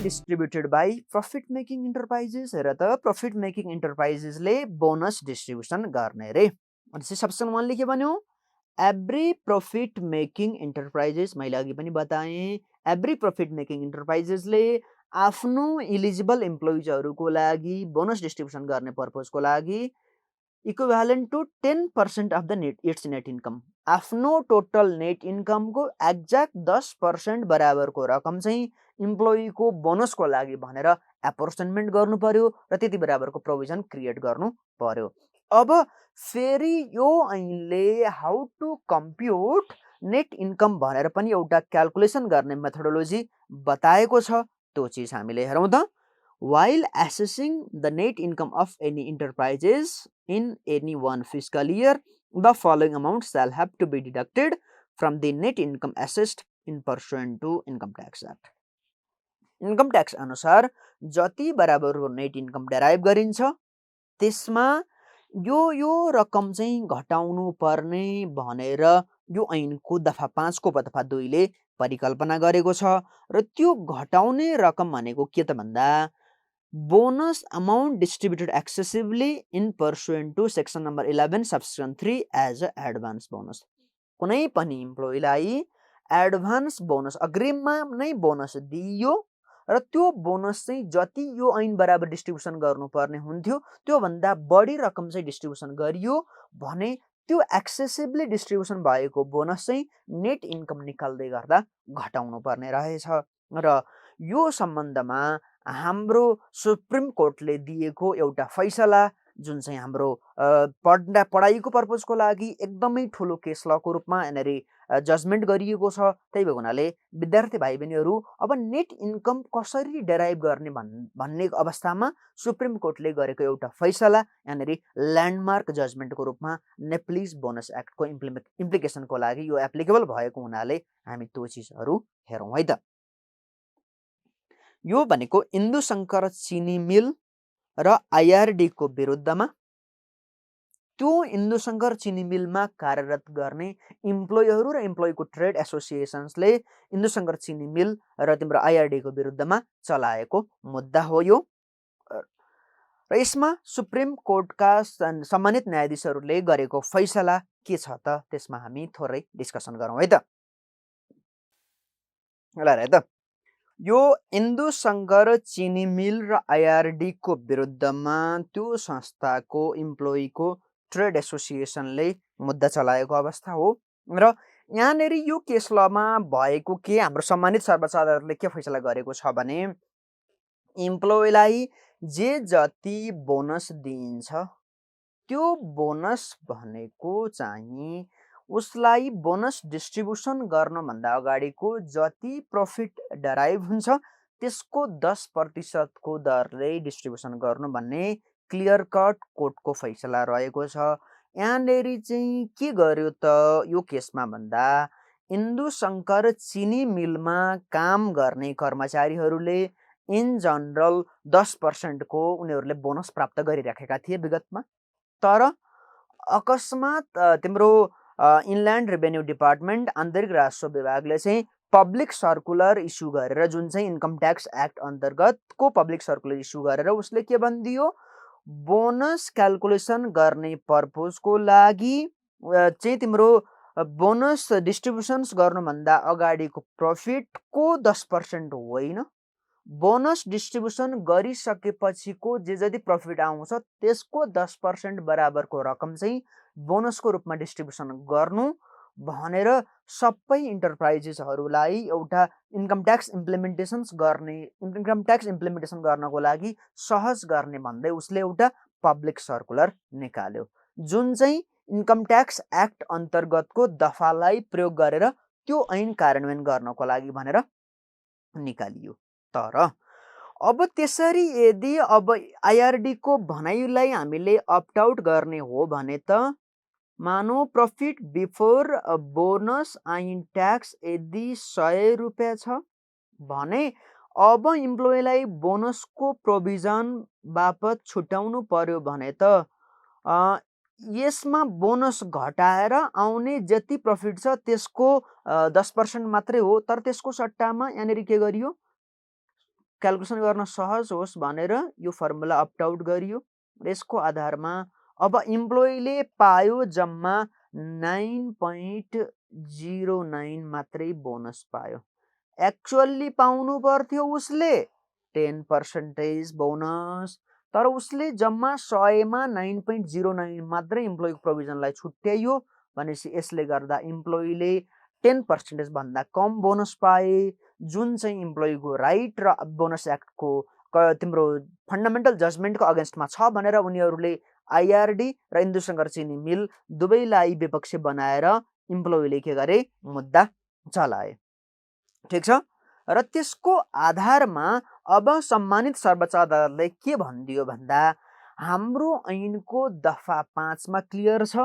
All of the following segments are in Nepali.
Distributed by profit making enterprises. हेर त प्रफिट मेकिङ इन्टरप्राइजेसले बोनस डिस्ट्रिब्युसन गर्ने रे। अनि सेक्सन 1 ले के भन्यो, एभ्री प्रफिट मेकिङ इन्टरप्राइजेस, मैले अघि पनि बताएँ, एभ्री प्रफिट मेकिङ इन्टरप्राइजेसले आफ्नो इलिजिबल इम्प्लोइजहरूको लागि बोनस डिस्ट्रिब्युसन गर्ने पर्पजको लागि equivalent to 10% of the its net income, आफ्नो टोटल नेट इन्कमको एक्ज्याक्ट 10% बराबरको रकम चाहिँ इम्प्लोइको बोनसको लागि भनेर एपोर्सनमेन्ट गर्नु पर्यो र त्यति बराबरको प्रोभिजन क्रिएट गर्नु पर्यो। अब फेरि यो ऐनले how to compute net income भनेर पनि एउटा क्याल्कुलेसन गर्ने मेथोडोलोजी बताएको छ। त्यो चिज हामीले हेरौँ त। While assessing the net income of any enterprises in any one fiscal year, the following amounts shall have to be deducted from the net income assessed in pursuant to Income Tax Act. Income tax अनुसार जति बराबरको नेट इन्कम डेराइभ गरिन्छ त्यसमा यो रकम चाहिँ घटाउनु पर्ने भनेर यो ऐनको दफा 5 को दफा 2 ले परिकल्पना गरेको छ। र त्यो घटाउने रकम भनेको के त भन्दा bonus amount distributed excessively in pursuant to section number 11 subsection 3 as a advance bonus. कुनै पनि इम्प्लोइलाई एडभान्स बोनस अग्रिममा नै बोनस दिइयो र त्यो बोनस चाहिँ जति यो ऐन बराबर डिस्ट्रिब्युसन गर्नुपर्ने हुन्थ्यो त्योभन्दा बढी रकम चाहिँ डिस्ट्रिब्युसन गरियो भने त्यो एक्सेसिभली डिस्ट्रिब्युसन भएको बोनस चाहिँ नेट इन्कम निकाल्दै गर्दा घटाउनु पर्ने रहेछ। र यो सम्बन्धमा हाम्रो सुप्रिम कोर्टले दिएको एउटा फैसला जुन चाहिँ हाम्रो पढाइको पर्पजको लागि एकदमै ठुलो केस लको रूपमा यहाँनिर जजमेन्ट गरिएको छ। त्यही भएको हुनाले विद्यार्थी भाइ बहिनीहरू अब नेट इन्कम कसरी डेराइभ गर्ने भन्ने अवस्थामा सुप्रिम कोर्टले गरेको एउटा फैसला यहाँनिर ल्यान्डमार्क जजमेन्टको रूपमा नेप्लिज बोनस एक्टको इम्प्लिकेसनको लागि यो एप्लिकेबल भएको हुनाले हामी त्यो चिजहरू हेरौँ है त। यो भनेको इन्दु शङ्कर चिनी मिल र आइआरडी को विरुद्धमा त्यो इन्दु शङ्कर चिनी मिलमा कार्यरत गर्ने इम्प्लोइहरू र इम्प्लोइको ट्रेड एसोसिएसन्सले इन्दु शङ्कर चिनी मिल र तिम्रो आइआरडी को विरुद्धमा चलाएको मुद्दा हो यो। र यसमा सुप्रिम कोर्टका सम्मानित न्यायाधीशहरूले गरेको फैसला के छ त त्यसमा हामी थोरै डिस्कसन गरौँ है त। ल त यो इन्दु शङ्कर चिनी मिल र आइआरडी को विरुद्धमा त्यो संस्थाको इम्प्लोइको ट्रेड एसोसिएसनले मुद्दा चलाएको अवस्था हो। र यहाँनिर यो केस लमा भएको के हाम्रो सम्मानित सर्वोच्च अदालतले के फैसला गरेको छ भने इम्प्लोइलाई जे जति बोनस दिइन्छ त्यो बोनस भनेको चाहिँ उसलाई बोनस डिस्ट्रिब्युसन गर्नुभन्दा अगाडिको जति प्रफिट डेराइभ हुन्छ त्यसको 10% को दरले डिस्ट्रिब्युसन गर्नु भन्ने क्लियर कट कोर्टको फैसला रहेको छ। यहाँनिर चाहिँ के गर्यो त यो केसमा भन्दा इन्दु शङ्कर चिनी मिलमा काम गर्ने कर्मचारीहरूले इन जनरल 10% को उनीहरूले बोनस प्राप्त गरिराखेका थिए विगतमा। तर अकस्मात तिम्रो इनल्यान्ड रेभेन्यू डिपार्टमेन्ट आन्तरिक राजस्व विभागले चाहिँ पब्लिक सर्कुलर इस्यु गरेर जुन चाहिँ इन्कम ट्याक्स एक्ट अन्तर्गतको पब्लिक सर्कुलर इस्यु गरेर उसले के भनिदियो बोनस क्याल्कुलेसन गर्ने पर्पजको लागि चाहिँ तिम्रो बोनस डिस्ट्रिब्युसन्स गर्नुभन्दा अगाडिको प्रफिटको 10% होइन, बोनस डिस्ट्रिब्युसन गरिसकेपछिको जे जति प्रफिट आउँछ त्यसको 10% बराबरको रकम चाहिँ बोनसको रूपमा डिस्ट्रिब्युसन गर्नु भनेर सबै इन्टरप्राइजेसहरूलाई एउटा इन्कम ट्याक्स इम्प्लिमेन्टेसन गर्नको लागि सहज गर्ने भन्दै उसले एउटा पब्लिक सर्कुलर निकाल्यो जुन चाहिँ इन्कम ट्याक्स एक्ट अन्तर्गतको दफालाई प्रयोग गरेर त्यो ऐन कार्यान्वयन गर्नको लागि भनेर निकालियो। तर अब त्यसरी यदि अब आइआरडी को भनाइलाई हामीले अप्ट आउट गर्ने हो भने त मानो प्रफिट बिफोर बोनस ऐन ट्याक्स यदि 100 रुपियाँ छ भने अब इम्प्लोइलाई बोनसको प्रोभिजन बापत छुट्याउनु पर्यो भने त यसमा बोनस घटाएर आउने जति प्रफिट छ त्यसको 10% मात्रै हो। तर त्यसको सट्टामा यहाँनिर के गरियो क्याल्कुलेसन गर्न सहज होस् भनेर यो फर्मुला अप्ट आउट गरियो र यसको आधारमा अब इम्प्लोइले पायो जम्मा 9.09 मात्रै बोनस पायो। एक्चुअल्ली पाउनु पर्थ्यो उसले 10% बोनस, तर उसले जम्मा 100मा 9.09 मात्रै इम्प्लोइको प्रोभिजनलाई छुट्याइयो भनेपछि यसले गर्दा इम्प्लोइले 10% भन्दा कम बोनस पाए, जुन चाहिँ इम्प्लोइको राइट र बोनस एक्टको तिम्रो फन्डामेन्टल जजमेन्टको अगेन्स्टमा छ भनेर उनीहरूले आइआरडी र इन्दु शङ्कर चिनी मिल दुवैलाई विपक्षी बनाएर इम्प्लोइले के गरे, मुद्दा चलाए। ठिक छ। र त्यसको आधारमा अब सम्मानित सर्वोच्च अदालतले के भनिदियो भन्दा हाम्रो ऐनको दफा 5 मा क्लियर छ,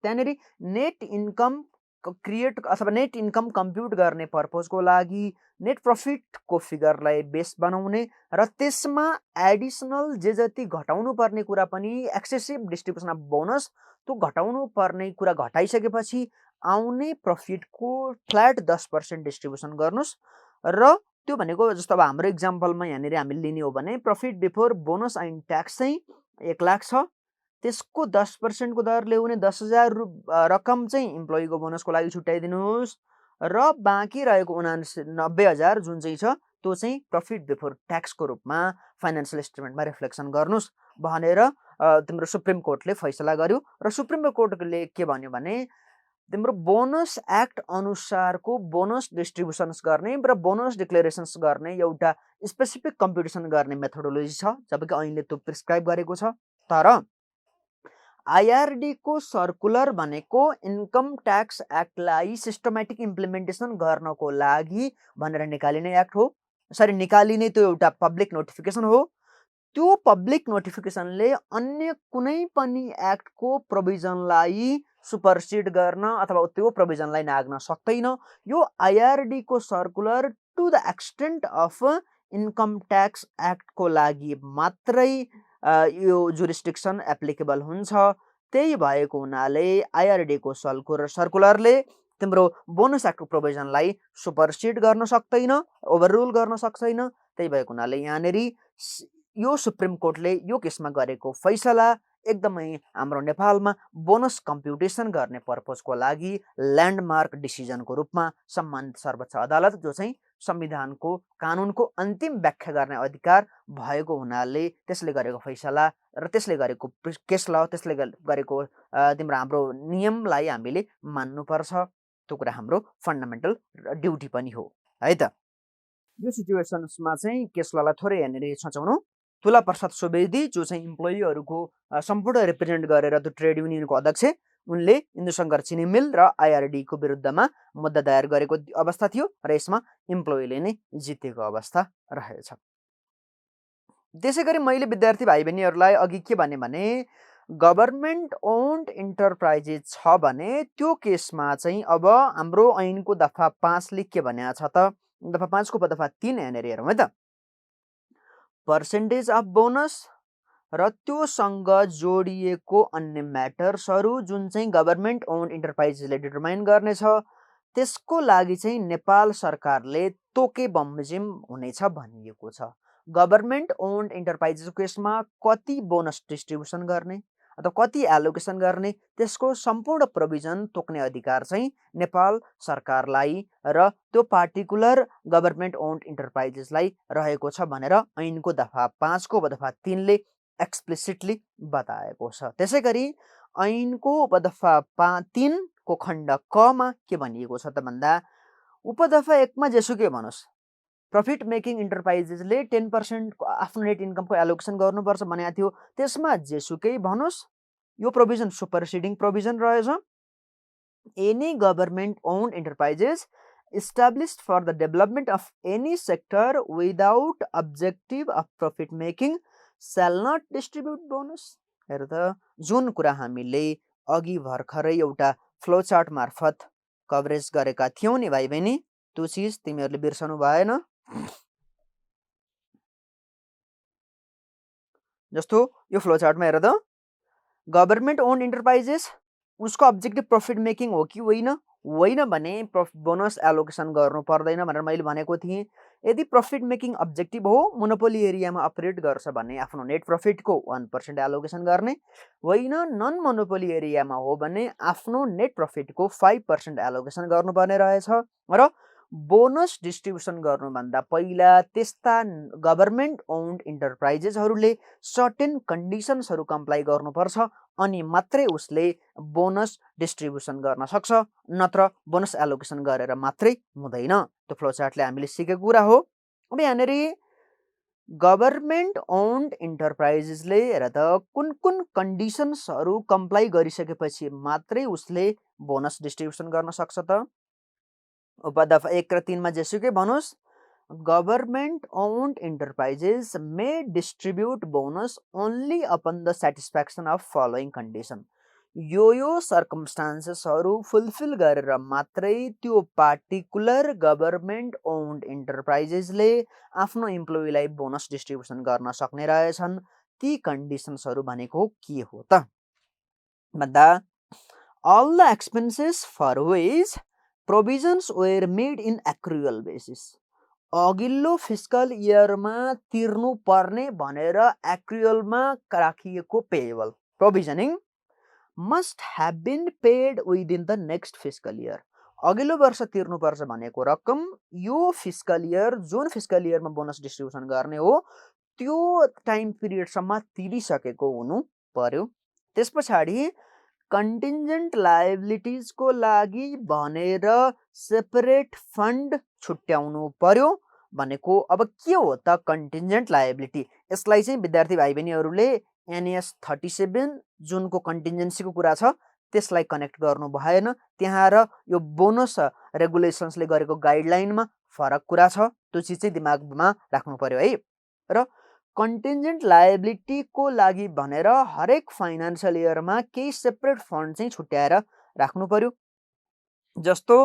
त्यहाँनेरि नेट इन्कम क्रिएट अथवा नेट इन्कम कम्प्युट गर्ने पर्पजको लागि नेट प्रफिटको फिगरलाई बेस बनाउने र त्यसमा एडिसनल जे जति घटाउनु पर्ने कुरा पनि एक्सेसिभ डिस्ट्रिब्युसन अफ बोनस त्यो घटाउनु पर्ने कुरा घटाइसकेपछि आउने प्रफिटको फ्ल्याट 10% डिस्ट्रिब्युसन गर्नुस् र त्यो भनेको जस्तो अब हाम्रो इक्जाम्पलमा यहाँनिर हामीले लिने हो भने profit before bonus and tax चाहिँ 1 लाख छ, त्यसको 10% को दरले हुने 10,000 रकम चाहिँ इम्प्लोइको बोनसको लागि छुट्याइदिनुहोस् र बाँकी रहेको 90,000 जुन चाहिँ छ त्यो चाहिँ प्रफिट बिफोर ट्याक्सको रूपमा फाइनेन्सियल स्टेटमेन्टमा रिफ्लेक्सन गर्नुस् भनेर तिम्रो सुप्रिम कोर्टले फैसला गर्यो र सुप्रिम कोर्टले के भन्यो भने तिम्रो बोनस एक्ट अनुसारको बोनस डिस्ट्रिब्युसन्स गर्ने र बोनस डिक्लेरेसन्स गर्ने एउटा स्पेसिफिक कम्प्युटेसन गर्ने मेथोडोलोजी छ, जबकि ऐनले त्यो प्रिस्क्राइब गरेको छ। तर आइआरडी को सर्कुलर भनेको इन्कम ट्याक्स एक्टलाई सिस्टमेटिक इम्प्लिमेन्टेसन गर्नको लागि भनेर निकालिने एक्ट हो, सरी निकालिने त्यो एउटा पब्लिक नोटिफिकेसन हो। त्यो पब्लिक नोटिफिकेसनले अन्य कुनै पनि एक्टको प्रोभिजनलाई सुपरसिड गर्न अथवा त्यो प्रोभिजनलाई नाग्न सक्दैन। यो आइआरडी को circular to the extent of income tax एक्टको लागि मात्रै यो जुरिस्डिक्सन एप्लिकेबल हुन्छ। त्यही भएको हुनाले आइआरडी को सर्कुलरले तिम्रो बोनस एक्टको प्रोभिजनलाई सुपरसिड गर्न सक्दैन, ओभररुल गर्न सक्दैन। त्यही भएको हुनाले यहाँनेरि यो सुप्रिम कोर्टले यो केसमा गरेको फैसला एकदमै हाम्रो नेपालमा बोनस कम्प्युटेसन गर्ने पर्पजको लागि ल्यान्डमार्क डिसिजनको रूपमा सम्मानित सर्वोच्च अदालत जो चाहिँ संविधानको कानुनको अन्तिम व्याख्या गर्ने अधिकार भएको हुनाले त्यसले गरेको फैसला र त्यसले गरेको केस ल त्यसले गरेको तिम्रो हाम्रो नियमलाई हामीले मान्नुपर्छ। त्यो कुरा हाम्रो फन्डामेन्टल ड्युटी पनि हो है त। यो सिचुएसन्समा चाहिँ केस ललाई थोरै यहाँनिर सोचौँ। तुला प्रसाद सुवेदी जो चाहिँ इम्प्लोइहरूको सम्पूर्ण रिप्रेजेन्ट गरेर त्यो ट्रेड युनियनको अध्यक्ष, उनले इन्दु शङ्कर चिनी मिल र आइआरडी को विरुद्धमा मुद्दा दायर गरेको अवस्था थियो र यसमा इम्प्लोइले नै जितेको अवस्था रहेछ। त्यसै गरी मैले विद्यार्थी भाइ बहिनीहरूलाई अघि के भने गभर्मेन्ट ओन्ड इन्टरप्राइजेस छ भने त्यो केसमा चाहिँ अब हाम्रो ऐनको दफा 5 ले के भनेको छ त, दफा 5 को दफा 3 यहाँनिर हेरौँ है त। पर्सेन्टेज अफ बोनस र त्योसँग जोडिएको अन्य म्याटर्सहरू जुन चाहिँ गभर्मेन्ट ओन्ड इन्टरप्राइजेसले डिटरमाइन गर्नेछ त्यसको लागि चाहिँ नेपाल सरकारले तोके बमोजिम हुनेछ भनिएको छ। गभर्मेन्ट ओन्ड इन्टरप्राइजेसको केसमा कति बोनस डिस्ट्रिब्युसन गर्ने अथवा कति एलोकेसन गर्ने त्यसको सम्पूर्ण प्रोभिजन तोक्ने अधिकार चाहिँ नेपाल सरकारलाई र त्यो पार्टिकुलर गभर्मेन्ट ओन्ड इन्टरप्राइजेसलाई रहेको छ भनेर ऐनको दफा 5 को दफा 3 ले एक्सप्लिसिटली बताएको छ। त्यसै गरी ऐनको उपदफा 3 को खण्ड क मा के भनिएको छ त भन्दा उपदफा 1 मा जेसुकै भनोस् प्रफिट मेकिङ इन्टरप्राइजेसले 10% आफ्नो नेट इन्कमको एलोकेसन गर्नुपर्छ भनेको थियो, त्यसमा जेसुकै भनोस् यो प्रोभिजन सुपरसिडिङ प्रोभिजन रहेछ। Any government owned enterprises established for the development of any sector without objective of profit making shall not distribute bonus। हेर त जुन कुरा हामीले अघि भर्खरै एउटा फ्लो चार्ट मार्फत कभरेज गरेका थियौं नि भाइ बहिनी, त्यो चीज तिमीहरूले बिर्सनु भएन। जस्तो यो फ्लो चार्टमा हेर त गभर्मेन्ट ओन्ड इन्टरप्राइजेस उसको अब्जेक्टिभ प्रफिट मेकिङ हो कि होइन, होइन भने बोनस एलोकेसन गर्नु पर्दैन भनेर मैले भनेको थिएँ। यदि प्रॉफिट मेकिङ अब्जेक्टिभ हो मोनोपोली एरियामा अपरेट गर्छ भने आफ्नो नेट प्रॉफिटको 1% एलोकेसन गर्ने, होइन नन मोनोपोली एरियामा हो भने आफ्नो नेट प्रॉफिटको 5% एलोकेसन गर्नुपर्ने रहेछ र बोनस डिस्ट्रिब्युसन गर्नुभन्दा पहिला त्यस्ता गभर्नमेन्ट ओन्ड इन्टरप्राइजेसहरूले सर्टेन कन्डिसन्सहरू कम्प्लाई गर्नुपर्छ अनि मात्रै उसले बोनस डिस्ट्रिब्युसन गर्न सक्छ, नत्र बोनस एलोकेसन गरेर मात्रै हुँदैन। त्यो फ्लो चार्टले हामीले सिकेको कुरा हो। अब यहाँनिर गभर्नमेन्ट ओन्ड इन्टरप्राइजेसले हेर त कुन कुन कन्डिसन्सहरू कम्प्लाई गरिसकेपछि मात्रै उसले बोनस डिस्ट्रिब्युसन गर्न सक्छ त। उपदफ 1 र 3 मा जेसुकै भनोस्, government owned enterprises may distribute bonus only upon the satisfaction of following condition. यो सर्कमस्टान्सेसहरू फुलफिल गरेर मात्रै त्यो पार्टिकुलर गभर्नमेन्ट ओन्ड इन्टरप्राइजेसले आफ्नो इम्प्लोइलाई बोनस डिस्ट्रिब्युसन गर्न सक्ने रहेछन्। ती कन्डिसन्सहरू भनेको के हो त भन्दा, all the expenses for which provisions were made in accrual basis. अघिल्लो फिस्कल इयरमा तिर्नु पर्ने भनेर एक्रुअलमा राखिएको payable provisioning must have been paid within the next fiscal year. अघिल्लो वर्ष तिर्नुपर्छ भनेको रकम यो फिस्कल इयर, जुन फिस्कल इयरमा बोनस डिस्ट्रिब्युसन गर्ने हो त्यो टाइम पिरियडसम्म तिरिसकेको हुनु पर्यो। त्यस पछाडि कन्टिन्जेन्ट लायबिलिटिजको लागि भनेर सेपरेट फन्ड छुट्याउनु पर्यो भनेको अब के हो त कन्टिन्जेन्ट लायबिलिटी। यसलाई चाहिँ विद्यार्थी भाइ बहिनीहरूले NAS 37 जुनको कन्टिन्जेन्सीको कुरा छ त्यसलाई कनेक्ट गर्नु भएन। त्यहाँ र यो बोनस रेगुलेसन्सले गरेको गाइडलाइनमा फरक कुरा छ, त्यो चिज चाहिँ दिमागमा राख्नु पर्यो है। र कन्टिन्जेन्ट लायबिलिटीको लागि भनेर हरेक फाइनान्सियल इयरमा केही सेपरेट फन्ड चाहिँ छुट्याएर राख्नु पर्यो। जस्तो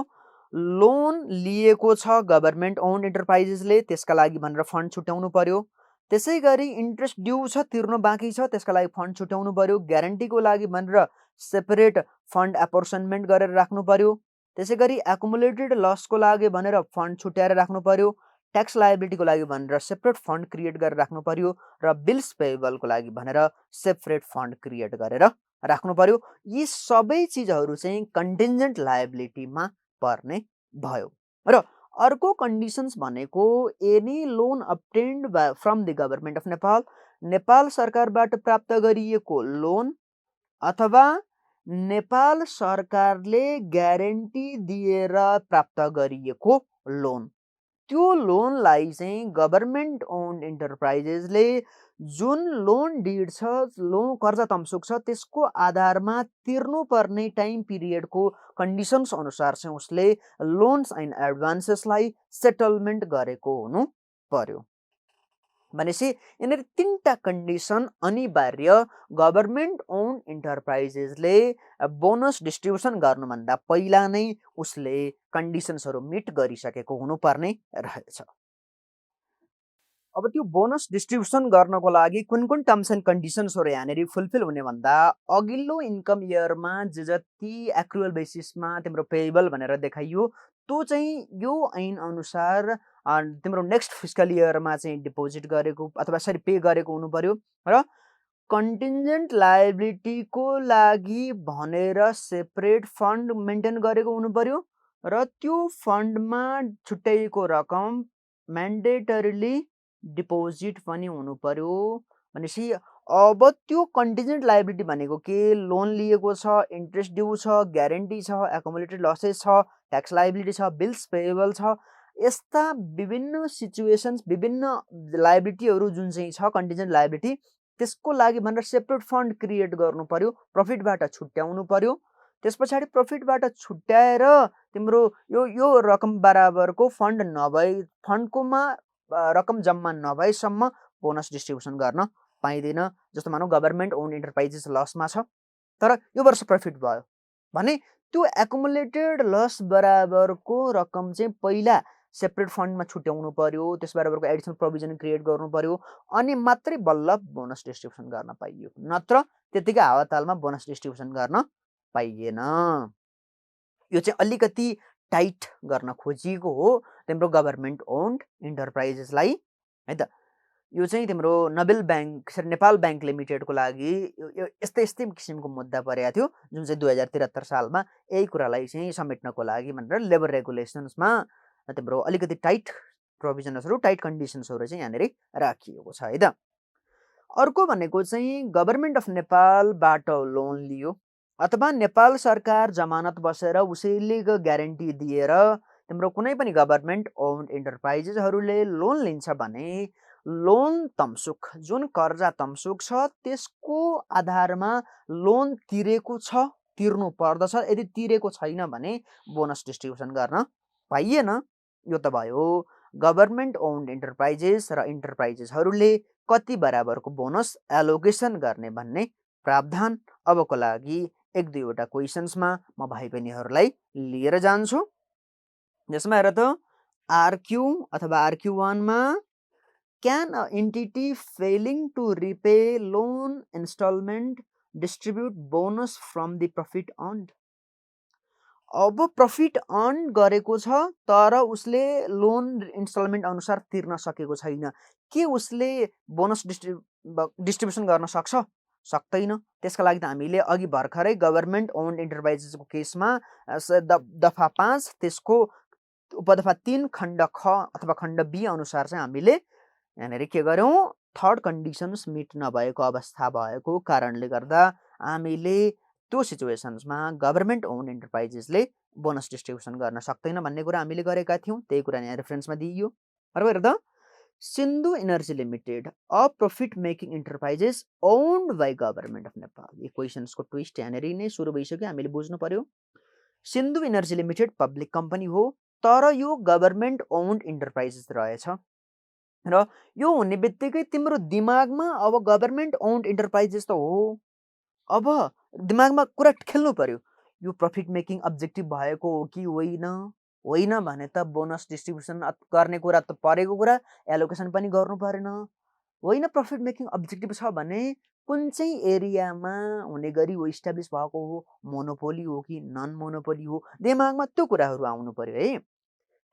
लोन लिएको छ गभर्नमेन्ट ओन्ड इन्टरप्राइजेसले, त्यसका लागि भनेर फन्ड छुट्याउनु पर्यो। त्यसै गरी इन्ट्रेस्ट ड्यू छ, तिर्नु बाँकी छ, त्यसका लागि फन्ड छुट्याउनु पर्यो। ग्यारेन्टीको लागि भनेर सेपरेट फन्ड एपोर्सनमेन्ट गरेर राख्नु पर्यो। त्यसै गरी एकुमुलेटेड लसको लागि भनेर फन्ड छुट्याएर राख्नु पर्यो। ट्याक्स लायबिलिटीको लागि भनेर सेपरेट फन्ड क्रिएट गरेर राख्नु पर्यो र बिल्स पेएबलको लागि भनेर सेपरेट फन्ड क्रिएट गरेर राख्नु पर्यो। यी सबै चिजहरू चाहिँ कन्टिन्जेन्ट लायबिलिटीमा पर्ने भयो। र अर्को कन्डिसन्स भनेको any loan obtained from the government of Nepal, Nepal सरकारबाट प्राप्त गरिएको लोन अथवा नेपाल सरकारले ग्यारेन्टी दिएर प्राप्त गरिएको लोन, त्यो लोनलाई चाहिँ गभर्नमेन्ट ओन्ड इन्टरप्राइजेसले जुन लोन डिड छ, लोन कर्जा तम्सुक छ, त्यसको आधारमा तिर्नुपर्ने टाइम पिरियडको कन्डिसन्स अनुसार चाहिँ उसले लोन्स एन्ड एडभान्सेसलाई सेटलमेन्ट गरेको हुनु पर्यो। भनेपछि यिनीहरू 3टा कन्डिसन अनिवार्य गभर्नमेन्ट ओन्ड इन्टरप्राइजेसले बोनस डिस्ट्रिब्युसन गर्नुभन्दा पहिला नै उसले कन्डिसन्सहरू मिट गरिसकेको हुनुपर्ने रहेछ। अब त्यो बोनस डिस्ट्रिब्युसन गर्नको लागि कुन कुन टर्म्स एन्ड कन्डिसन्सहरू यहाँनिर फुलफिल हुने भन्दा, अघिल्लो इन्कम इयरमा जे जति एक्रुअल बेसिसमा तिम्रो पेएबल भनेर देखाइयो त्यो चाहिँ यो ऐन अनुसार तिम्रो नेक्स्ट फिस्कल इयरमा चाहिँ डिपोजिट गरेको अथवा सरी पे गरेको हुनु पर्यो। र कन्टिन्जेन्ट लायबिलिटीको लागि भनेर सेपरेट फन्ड मेन्टेन गरेको हुनु पर्यो र त्यो फन्डमा छुट्याइएको रकम म्यान्डेटरीली डिपोजिट पनि हुनु पर्यो। भनेपछि अब त्यो कन्टिन्जेन्ट लायबिलिटी भनेको के, लोन लिएको छ, इन्ट्रेस्ट ड्यू छ, ग्यारेन्टी छ, एकुमुलेटेड लसेस छ, ट्याक्स लायबिलिटी छ, बिल्स पेएबल छ, यस्ता विभिन्न सिचुएसन्स विभिन्न लायबिलिटीहरू जुन चाहिँ छ कन्टिन्जेन्ट लायबिलिटी, त्यसको लागि भनेर सेपरेट फन्ड क्रिएट गर्नु पर्यो, प्रफिटबाट छुट्याउनु पर्यो। त्यस पछाडि प्रफिटबाट छुट्याएर तिम्रो यो रकम बराबरको फन्ड नभए फन्डकोमा रकम जम्मा नभएसम्म बोनस डिस्ट्रिब्युसन गर्न पाइँदैन। जस्तो मानौ गभर्नमेन्ट ओन्ड इन्टरप्राइजेस लसमा छ तर यो वर्ष प्रफिट भयो भने त्यो एकुमुलेटेड लस बराबरको रकम चाहिँ पहिला सेपरेट फन्डमा छुट्याउनु पर्यो, त्यस बराबरको एडिसनल प्रोभिजन क्रिएट गर्नु पर्यो अनि मात्रै बल्ल बोनस डिस्ट्रिब्युसन गर्न पाइयो, नत्र त्यतिकै हावातालमा बोनस डिस्ट्रिब्युसन गर्न पाइएन। यो चाहिँ अलिकति टाइट गर्न खोजिएको हो तिम्रो गभर्मेन्ट ओन्ड इन्टरप्राइजेसलाई है त। यो चाहिँ तिम्रो नोबेल ब्याङ्क सरी नेपाल ब्याङ्क लिमिटेडको लागि यस्तै यस्तै किसिमको मुद्दा परेको थियो, जुन चाहिँ 2073 सालमा यही कुरालाई चाहिँ समेट्नको लागि भनेर लेबर रेगुलेसन्समा तिम्रो अलिकति टाइट प्रोभिजन्सहरू टाइट कन्डिसन्सहरू चाहिँ यहाँनिर राखिएको छ है त। अर्को भनेको चाहिँ गभर्मेन्ट अफ नेपालबाट लोन लियो अथवा नेपाल सरकार जमानत बसेर उसैले ग्यारेन्टी दिएर तिम्रो कुनै पनि गभर्मेन्ट ओन्ड इन्टरप्राइजेसहरूले लोन लिन्छ भने लोन तमसुक जुन कर्जा तमसुक छ त्यसको आधारमा लोन तिरेको छ तिर्नु पर्दछ, यदि तिरेको छैन भने बोनस डिस्ट्रिब्युसन गर्न पाइएन। यो त भयो गभर्मेन्ट ओन्ड इन्टरप्राइजेस र इन्टरप्राइजेसहरूले कति बराबरको बोनस एलोकेसन गर्ने भन्ने प्रावधान। अबको लागि एक दुईवटा क्वेसन्समा म भाइ बहिनीहरूलाई लिएर जान्छु, जसमा हेर त आरक्यू अथवा आरक्यू1 मा can a entity failing to repay loan instalment distribute bonus from the profit earned. अब प्रफिट अर्न गरेको छ तर उसले लोन इन्स्टलमेन्ट अनुसार तिर्न सकेको छैन, के उसले बोनस डिस्ट्रिब्युसन गर्न सक्छ? सक्दैन। त्यसका लागि त हामीले अघि भर्खरै गभर्मेन्ट ओन्ड इन्टरप्राइजेसको केसमा दफा 5 त्यसको उपदफा 3 खण्ड ख अथवा खण्ड बी अनुसार चाहिँ हामीले यहाँनिर के गर्यौँ, थर्ड कन्डिसन्स मिट नभएको अवस्था भएको कारणले गर्दा हामीले त्यो सिचुएसन्समा गभर्मेन्ट ओन्ड इन्टरप्राइजेसले बोनस डिस्ट्रिब्युसन गर्न सक्दैन भन्ने कुरा हामीले गरेका थियौँ, त्यही कुरा यहाँ रेफरेन्समा दिइयो। अर्को हेर त Sindhu energy limited a profit making enterprises owned by government of Nepal. यो क्वेसन्सको ट्विस्ट यहाँनिर नै सुरु भइसक्यो, हामीले बुझ्नु पर्यो। Sindhu energy limited public company हो तर यो गभर्मेन्ट ओन्ड इन्टरप्राइजेस रहेछ र यो हुने बित्तिकै तिम्रो दिमागमा अब गभर्मेन्ट ओन्ड इन्टरप्राइजेस त हो, अब दिमागमा कुरा खेल्नु पर्यो, यो प्रफिट मेकिङ अब्जेक्टिभ भएको हो कि होइन, होइन भने त बोनस डिस्ट्रिब्युसन गर्ने कुरा त परेको कुरा, एलोकेसन पनि गर्नु परेन। होइन प्रफिट मेकिङ अब्जेक्टिभ छ भने कुन चाहिँ एरियामा हुने गरी हो इस्टाब्लिस भएको हो, मोनोपोली हो कि नन मोनोपोली हो, दिमागमा त्यो कुराहरू आउनु पर्यो है।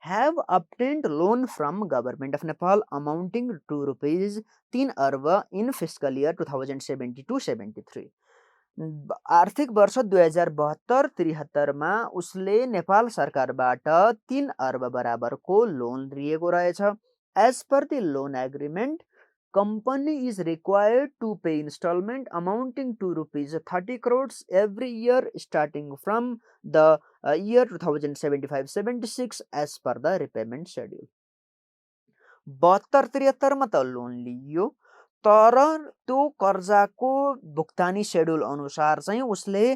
have obtained loan from government of Nepal amounting to rupees 3 अर्ब in fiscal year 2072-73। आर्थिक वर्ष 2072-73 मा उसले नेपाल सरकारबाट 3 अर्ब बराबरको लोन लिएको रहेछ। As per the loan agreement company is required to pay installment amounting to rupees 30 crores every year starting from the year 2075-76 as per the repayment schedule। 72-73 मा त लोन लियो तर त्यो कर्जाको भुक्तानी सेड्युल अनुसार चाहिँ उसले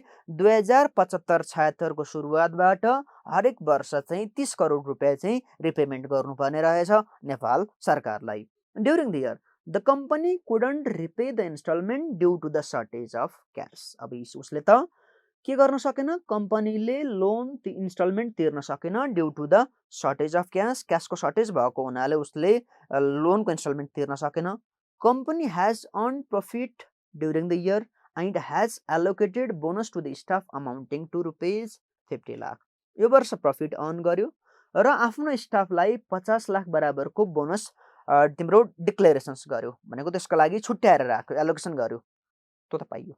2075-76 को सुरुवातबाट हरेक वर्ष चाहिँ 30 करोड रुपियाँ चाहिँ रिपेमेन्ट गर्नुपर्ने रहेछ नेपाल सरकारलाई। During the year the company couldn't repay the installment due to the shortage of cash। अब उसले त के गर्न सकेन, कम्पनीले लोन इन्स्टलमेन्ट तिर्न सकेन due to the shortage of cash, क्यासको सर्टेज भएको हुनाले उसले लोनको इन्स्टलमेन्ट तिर्न सकेन। Company has earn profit during the year and has allocated bonus to the staff amounting to rupees 50 lakh. यो वर्ष प्रफिट अर्न गर्यो र आफ्नो स्टाफलाई 50 लाख बराबरको बोनस तिम्रो डिक्लेरेसन्स गर्यो, भनेको त्यसको लागि छुट्याएर राख्यो, एलोकेसन गर्यो, त्यो त पाइयो,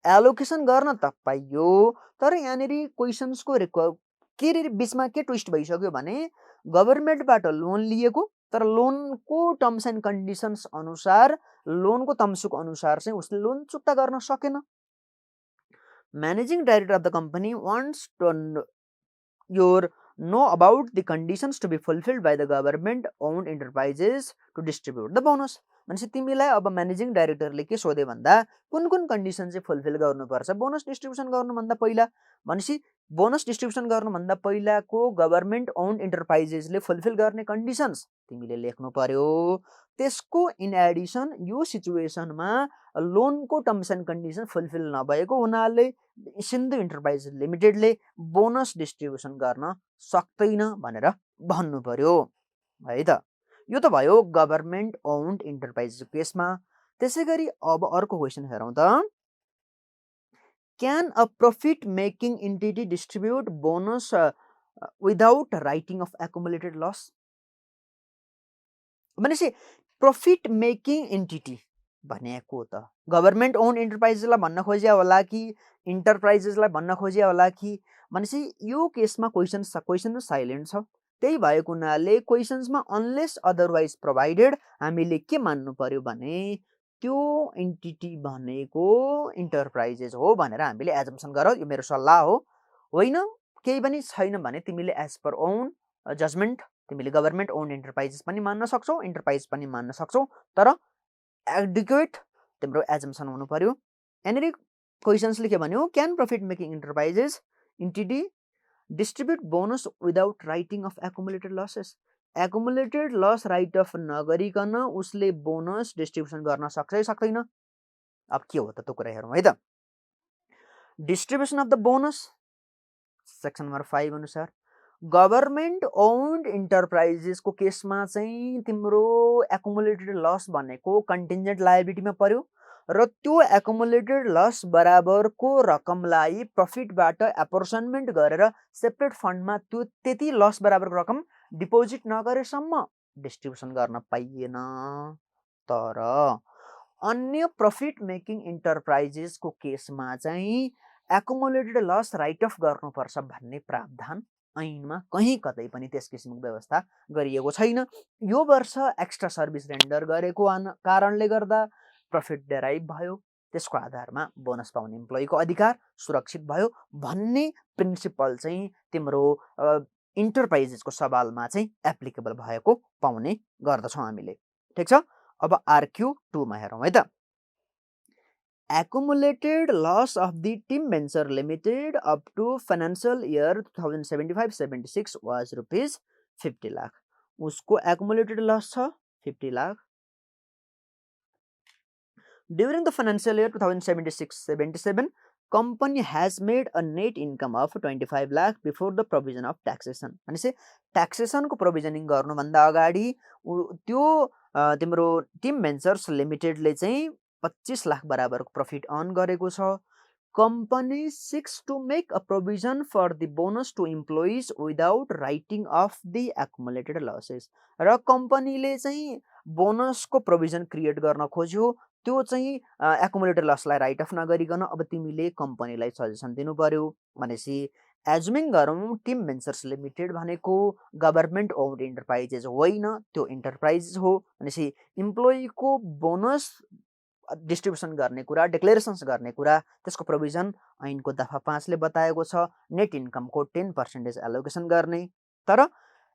एलोकेसन गर्न त पाइयो। तर यहाँनिर क्वेसन्सको के बिचमा के ट्विस्ट भइसक्यो भने गभर्मेन्टबाट लोन लिएको तर लोनको टर्म्स एन्ड कन्डिसन्स अनुसार लोनको तमसुक अनुसार चाहिँ उसले लोन चुक्ता गर्न सकेन। Managing director of the company wants to know about the conditions to be fulfilled by the government owned enterprises to distribute the bonus। भनेपछि तिमीलाई अब म्यानेजिङ डाइरेक्टरले के सोधे भन्दा कुन कुन कन्डिसन चाहिँ फुलफिल गर्नुपर्छ बोनस डिस्ट्रिब्युसन गर्नुभन्दा पहिला। भनेपछि बोनस डिस्ट्रिब्युसन गर्नुभन्दा पहिलाको गभर्मेन्ट ओन्ड इन्टरप्राइजेसले फुलफिल गर्ने कन्डिसन्स तिमीले लेख्नु पर्यो। त्यसको इन एडिसन यो सिचुएसनमा लोनको टर्म्स एन्ड कन्डिसन फुलफिल नभएको हुनाले सिन्धु इन्टरप्राइज लिमिटेडले बोनस डिस्ट्रिब्युसन गर्न सक्दैन भनेर भन्नु पर्यो है त। यो त भयो गभर्मेन्ट ओन्ड इन्टरप्राइज केसमा। त्यसै गरी अब अर्को क्वेसन हेरौँ त, can a profit making entity distribute bonus without writing off accumulated loss भनेपछि प्रफिट मेकिङ एन्टिटी भनेको त गभर्नमेन्ट ओन इन्टरप्राइजेसलाई भन्न खोज्या होला कि इन्टरप्राइजेसलाई भन्न खोज्या होला कि भनेपछि यो केसमा क्वेसन साइलेन्ट छ। त्यही भएको हुनाले क्वेसन्समा अनलेस अदरवाइज प्रोभाइडेड हामीले के मान्नु पर्यो भने त्यो एन्टिटी भनेको इन्टरप्राइजेस हो भनेर हामीले एजम्सन गर। यो मेरो सल्लाह हो, होइन केही पनि छैन भने तिमीले एज पर ओन जजमेन्ट तिमीले गभर्नमेन्ट ओन इन्टरप्राइजेस पनि मान्न सक्छौ, इन्टरप्राइज पनि मान्न सक्छौ, तर एडिक्वेट तिम्रो एजम्सन हुनु पर्यो। यहाँनिर क्वेसन्सले के भन्यो, can profit making enterprises entity distribute bonus without writing off accumulated losses. Accumulated loss write off नगरिकन उसले बोनस डिस्ट्रिब्युसन गर्न सक्छ कि सक्दैन? अब के हो त त्यो कुरा हेरौँ है त। Distribution of the bonus section number 5 अनुसार गभर्नमेन्ट ओन्ड इन्टरप्राइजेसको केसमा चाहिँ तिम्रो एकुमुलेटेड लस भनेको कन्टिन्जेन्ट लायबिलिटीमा पर्यो र त्यो एकुमुलेटेड लस बराबरको रकमलाई प्रफिटबाट एपोर्सनमेन्ट गरेर सेपरेट फन्डमा त्यो त्यति लस बराबरको रकम डिपोजिट नगरेसम्म डिस्ट्रिब्युसन गर्न पाइएन। तर अन्य प्रफिट मेकिङ इन्टरप्राइजेसको केसमा चाहिँ एकुमुलेटेड लस राइट अफ गर्नुपर्छ भन्ने प्रावधान ऐनमा कहीँ कतै पनि त्यस किसिमको व्यवस्था गरिएको छैन। यो वर्ष एक्स्ट्रा सर्भिस रेन्डर गरेको कारणले गर्दा प्रफिट डेराइभ भयो, त्यसको आधारमा बोनस पाउने इम्प्लोइको अधिकार सुरक्षित भयो भन्ने प्रिन्सिपल चाहिँ तिम्रो इन्टरप्राइजेसको सवालमा चाहिँ एप्लिकेबल भएको पाउने गर्दछौँ हामीले। ठिक छ, अब आरक्यू 2 मा हेरौँ है त। Accumulated loss of the Tim Venture Limited up to financial year 2075-76 was rupees 50 lakh. उसको accumulated loss छ 50 lakh. During the financial year 2076-77, company has made a net income of 25 lakh before the provision of taxation. भनेपछि taxation को provisioning गर्नुभन्दा अगाडि त्यो तिम्रो टिम भेन्चर्स लिमिटेडले चाहिँ 25 लाख बराबरको प्रफिट अर्न गरेको छ। Company seeks to make a provision for the bonus to employees without writing off the accumulated losses. र कम्पनीले चाहिँ बोनसको प्रोभिजन क्रिएट गर्न खोज्यो, त्यो चाहिँ एकुमुलेटेड लसलाई राइट अफ नगरिकन अब तिमीले कम्पनीलाई सजेसन दिनु पर्यो। भनेपछि एजुमिङ गरौँ टिम भेन्चर्स लिमिटेड भनेको गभर्नमेन्ट ओन्ड इन्टरप्राइजेस होइन, त्यो इन्टरप्राइजेस हो। भनेपछि इम्प्लोइको बोनस डिस्ट्रिब्युसन गर्ने कुरा, डिक्लेरेसन्स गर्ने कुरा, त्यसको प्रोभिजन ऐनको दफा 5 ले बताएको छ नेट इन्कमको 10% एलोकेसन गर्ने। तर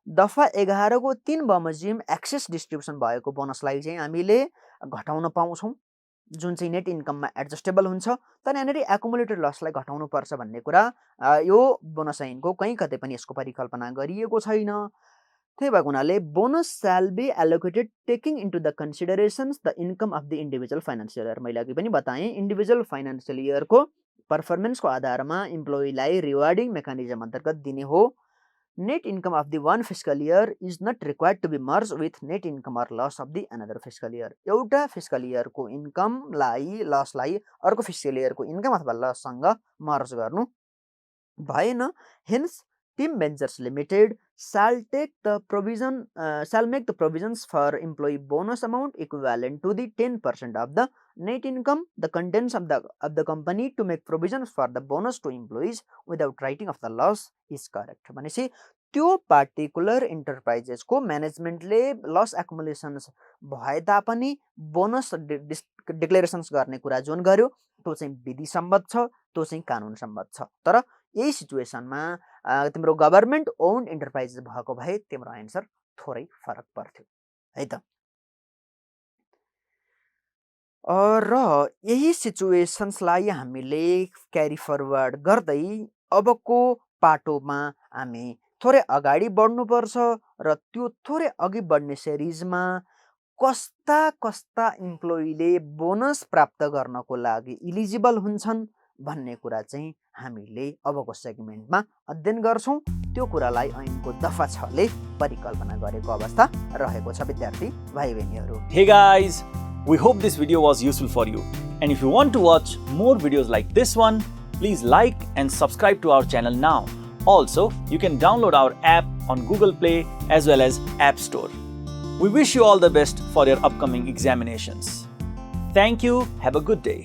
दफा 11 को 3 बमोजिम एक्सेस डिस्ट्रिब्युसन भएको बोनसलाई चाहिँ हामीले घटाउन पाउँछौँ, जुन चाहिँ नेट इन्कममा एडजस्टेबल हुन्छ। तर यहाँनिर एकुमुलेटेड लसलाई घटाउनु पर्छ भन्ने कुरा यो बोनस ऐनको कहीँ कतै पनि यसको परिकल्पना गरिएको छैन। त्यही भएको हुनाले bonus shall be allocated taking into the considerations the income of the individual financial year. मैले अघि पनि बताएँ, इन्डिभिजुअल फाइनेन्सियल इयरको पर्फर्मेन्सको आधारमा इम्प्लोइलाई रिवार्डिङ मेकानिजम अन्तर्गत दिने हो। Net income of the one fiscal year is not required to be merge with net income or loss of the another fiscal year. एउटा फिस्कल इयरको इन्कमलाई लसलाई अर्को फिस्कल इयरको इन्कम अथवा लससँग मर्ज गर्नु भएन। Hence Tim Ventures Limited shall make the provisions for employee bonus amount equivalent to the 10% of the net income, the contents of the company to make provisions for the bonus to employees without writing of the loss is correct. भनेपछि त्यो पार्टिकुलर इन्टरप्राइजेसको म्यानेजमेन्टले लस एकुमुलेसन्स भए तापनि बोनस डिक्लेरेसन्स गर्ने कुरा जुन गर्यो त्यो चाहिँ विधि सम्मत छ, त्यो चाहिँ कानुन सम्मत छ। तर यही सिचुएसनमा तिम्रो गभर्नमेन्ट ओन्ड इन्टरप्राइजेस भएको भए तिम्रो आन्सर थोरै फरक पर्थ्यो है त। र यही सिचुएसन्सलाई हामीले क्यारी फरवर्ड गर्दै अबको पाटोमा हामी थोरै अगाडि बढ्नुपर्छ र त्यो थोरै अघि बढ्ने सिरिजमा कस्ता कस्ता इम्प्लोइले बोनस प्राप्त गर्नको लागि इलिजिबल हुन्छन् भन्ने कुरा चाहिँ हामीले अबको सेगमेन्टमा अध्ययन गर्छौँ। त्यो कुरालाई ऐनको दफा 6 ले परिकल्पना गरेको अवस्था रहेको छ विद्यार्थी भाइ बहिनीहरू। Hey guys, we hope this video was useful for you. And if you want to watch more videos like this one, please like and subscribe to our channel now. Also, you can download our app on Google Play as well as App Store. We wish you all the best for your upcoming examinations. Thank you. Have a good day.